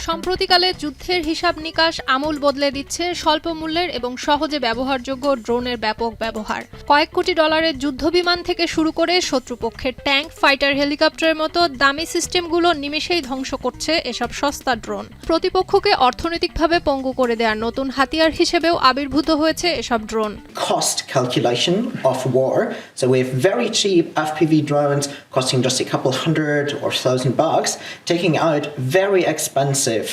সম্প্রতিকালে যুদ্ধের হিসাব নিকাশ আমূল বদলে দিচ্ছে স্বল্প মূল্যের এবং সহজে ব্যবহারযোগ্য ড্রোনের ব্যাপক ব্যবহার। কয়েক কোটি ডলারের যুদ্ধবিমান থেকে শুরু করে শত্রুপক্ষের ট্যাঙ্ক, ফাইটার হেলিকপ্টারের মতো দামি সিস্টেমগুলো নিমেষেই ধ্বংস করছে এসব সস্তা ড্রোন। প্রতিপক্ষকে অর্থনৈতিকভাবে পঙ্গু করে দেওয়ার নতুন হাতিয়ার হিসেবেও আবির্ভূত হয়েছে এসব drone. Cost calculation of war. So we have very cheap FPV drones costing just a couple hundred or $1,000, taking out very expensive,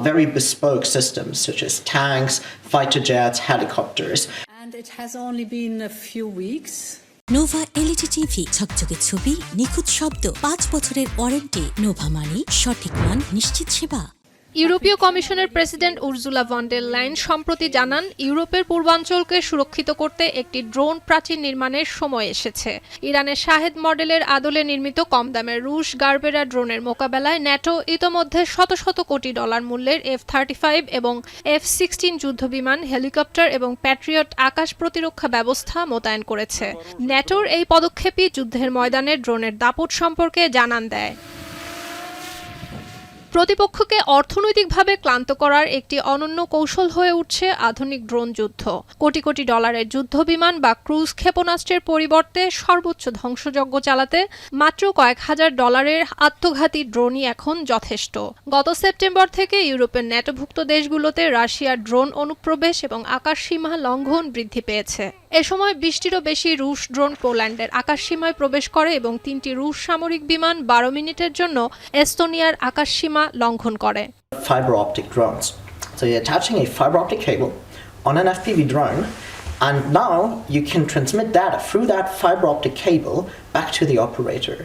very bespoke systems such as tanks, fighter jets, helicopters. And it has only been a few weeks. Nova LED TV, ঝকঝকে ছবি, নিখুঁত শব্দ, 5 বছরের warranty. Nova মানে সঠিক মান, নিশ্চিত সেবা। ইউরোপীয় কমিশনের প্রেসিডেন্ট উর্জুলা ভন ডের লাইন সম্প্রতি জানান, ইউরোপের পূর্বাঞ্চলকে সুরক্ষিত করতে একটি ড্রোন প্রাচীর নির্মাণের সময় এসেছে। ইরানের শাহেদ মডেলের আদলে নির্মিত কম দামের রুশ গারবেরা ড্রোনের মোকাবেলায় ন্যাটো ইতোমধ্যে শত শত কোটি ডলার মূল্যের F-35 এবং F-16 যুদ্ধবিমান, হেলিকপ্টার এবং প্যাট্রিয়ট আকাশ প্রতিরক্ষা ব্যবস্থা মোতায়েন করেছে। ন্যাটোর এই পদক্ষেপই যুদ্ধের ময়দানে ড্রোনের দাপট সম্পর্কে জানান দেয়। প্রতিপক্ষকে অর্থনৈতিকভাবে ক্লান্ত করার একটি অনন্য কৌশল হয়ে উঠছে আধুনিক ড্রোন যুদ্ধ। কোটি কোটি ডলারের যুদ্ধবিমান বা ক্রুজ ক্ষেপণাস্ত্রের পরিবর্তে সর্বোচ্চ ধ্বংসযজ্ঞ চালাতে মাত্র কয়েক হাজার ডলারের আত্মঘাতী ড্রোনই এখন যথেষ্ট। গত সেপ্টেম্বর থেকে ইউরোপের ন্যাটোভুক্ত দেশগুলোতে রাশিয়ার ড্রোন অনুপ্রবেশ এবং আকাশসীমা লঙ্ঘন বৃদ্ধি পেয়েছে। এ সময় 20টিরও বেশি রুশ ড্রোন পোল্যান্ডের আকাশসীমায় প্রবেশ করে এবং 3টি রুশ সামরিক বিমান 12 মিনিটের জন্য এস্তোনিয়ার আকাশসীমা লঙ্ঘন করে। Fiber optic drones. So you're attaching a fiber optic cable on an FPV drone, and now you can transmit data through that fiber optic cable back to the operator.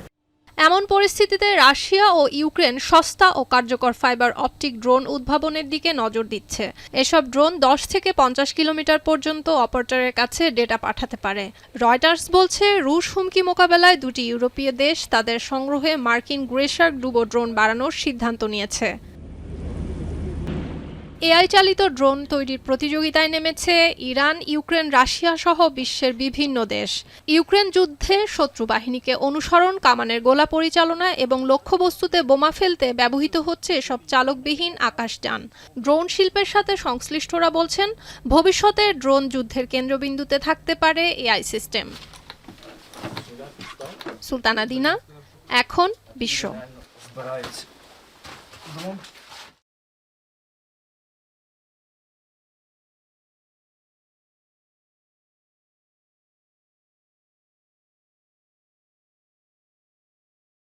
এমন পরিস্থিতিতে রাশিয়া ও ইউক্রেন সস্তা ও কার্যকর fibre optic drone উদ্ভাবনের দিকে নজর দিচ্ছে। এসব drone 10 থেকে 50 কিলোমিটার পর্যন্ত অপারেটরের কাছে ডেটা পাঠাতে পারে। রয়টার্স বলছে, রুশ হুমকি মোকাবেলায় দুটি ইউরোপীয় দেশ তাদের সংগ্রহে মার্কিন গ্রেশার্ক ডুবো ড্রোন বাড়ানোর সিদ্ধান্ত নিয়েছে। এআই চালিত ড্রোন তৈরির প্রতিযোগিতায় নেমেছে ইরান, ইউক্রেন, রাশিয়া সহ বিশ্বের বিভিন্ন দেশ। ইউক্রেন যুদ্ধে শত্রু বাহিনীকে অনুসরণ, কামানের গোলা পরিচালনা এবং লক্ষ্যবস্তুতে বোমা ফেলতে ব্যবহৃত হচ্ছে এসব চালকবিহীন আকাশযান। ড্রোন শিল্পের সাথে সংশ্লিষ্টরা বলছেন, ভবিষ্যতে ড্রোন যুদ্ধের কেন্দ্রবিন্দুতে থাকতে পারে এআই সিস্টেম। সুলতানা দিনা, এখন বিশ্ব।